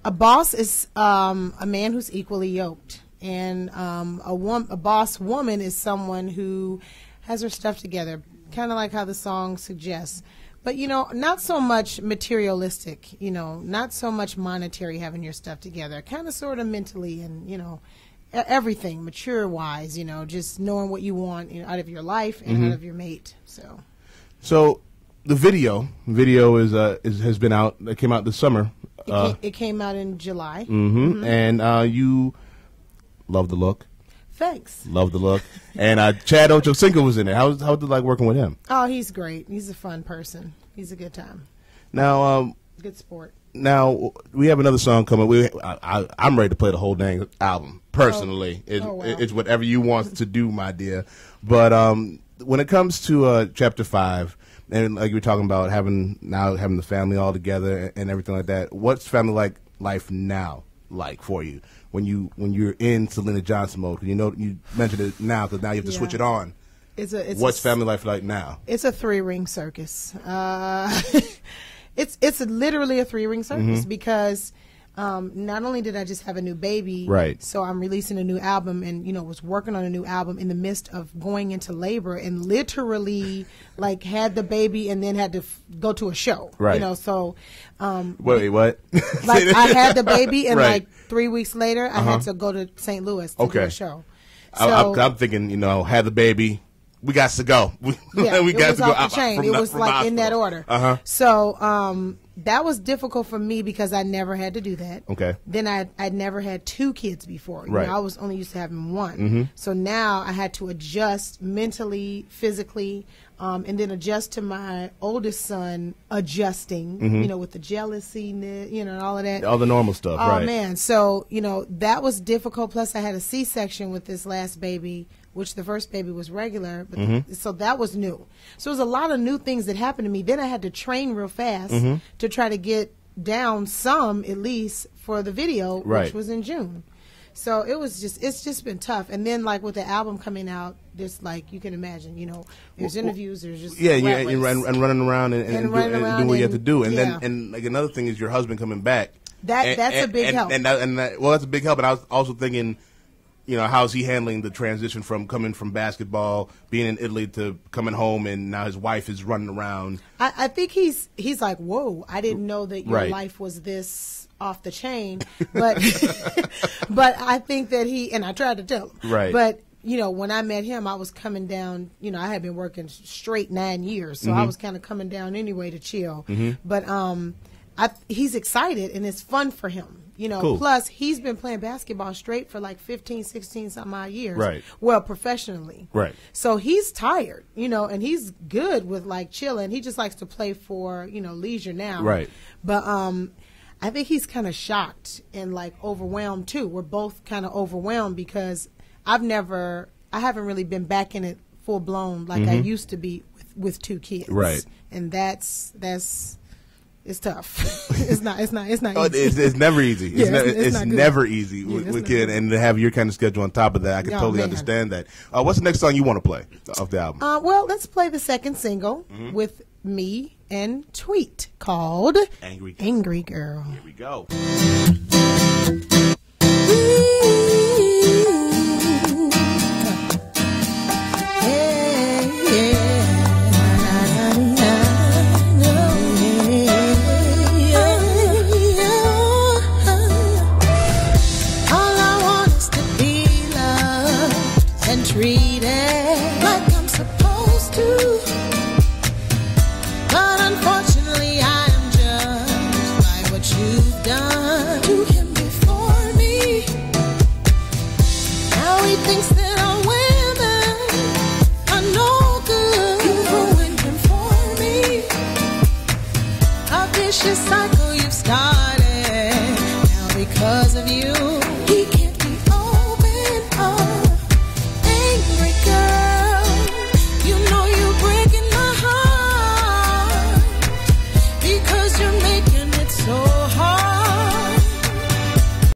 A boss is a man who's equally yoked, and a boss woman is someone who has her stuff together, kind of like how the song suggests. But, you know, not so much materialistic, you know, not so much monetary, having your stuff together, kind of sort of mentally and, you know, everything mature-wise, you know, just knowing what you want, you know, out of your life and out of your mate. So the video has been out. It came out this summer. It came out in July. And you love the look. Thanks. Love the look. And Chad Ochocinco was in it. How did you like working with him? Oh, he's great. He's a fun person. He's a good time. Now, good sport. Now we have another song coming. I'm ready to play the whole dang album. Personally, wow. It's whatever you want to do, my dear. But when it comes to Chapter 5, and like you were talking about having the family all together and everything like that, what's family life now like for you when you're in Syleena Johnson mode? Because you mentioned it now, because now you have to switch it on. What's family life like now? It's a 3-ring circus. It's literally a 3-ring circus because not only did I just have a new baby, right? So I'm releasing a new album, and was working on a new album in the midst of going into labor, and literally had the baby and then had to go to a show, right? So wait, what? I had the baby, and right. 3 weeks later, I had to go to St. Louis to do a show. So, I'm thinking, had the baby. We got to go. We got to go off the chain. It was in that order. So that was difficult for me because I never had to do that. Okay. Then I'd never had 2 kids before. Right. I was only used to having 1. So now I had to adjust mentally, physically, and then adjust to my oldest son adjusting, with the jealousy, and all of that. All the normal stuff, right. Oh, man. So, that was difficult. Plus, I had a C-section with this last baby, which the first baby was regular. But so that was new. So it was a lot of new things that happened to me. Then I had to train real fast to try to get down some, at least, for the video, which was in June. So it's just been tough. And then with the album coming out, just you can imagine, there's interviews, there's just and running around and doing what you have to do. And then another thing is your husband coming back. That's a big help. That's a big help. And I was also thinking, how's he handling the transition from coming from basketball, being in Italy, to coming home, and now his wife is running around. I think he's like, whoa, I didn't know that your life was this off the chain. But but I think that and I tried to tell him. Right. But, when I met him, I was coming down, I had been working straight 9 years, so I was kind of coming down anyway to chill. But he's excited, and it's fun for him. Cool. Plus he's been playing basketball straight for 15, 16 some odd years. Right. Well, professionally. Right. So he's tired, and he's good with chilling. He just likes to play for, leisure now. Right. But I think he's kind of shocked and overwhelmed too. We're both kind of overwhelmed because I haven't really been back in it full blown I used to be with 2 kids. Right. And that's it's tough. It's not easy. It's never easy. It's never easy with kids, good. And to have your kind of schedule on top of that, I can totally understand that. What's the next song you want to play off the album? Well, let's play the second single with me and Tweet called Angry Girl. Here we go.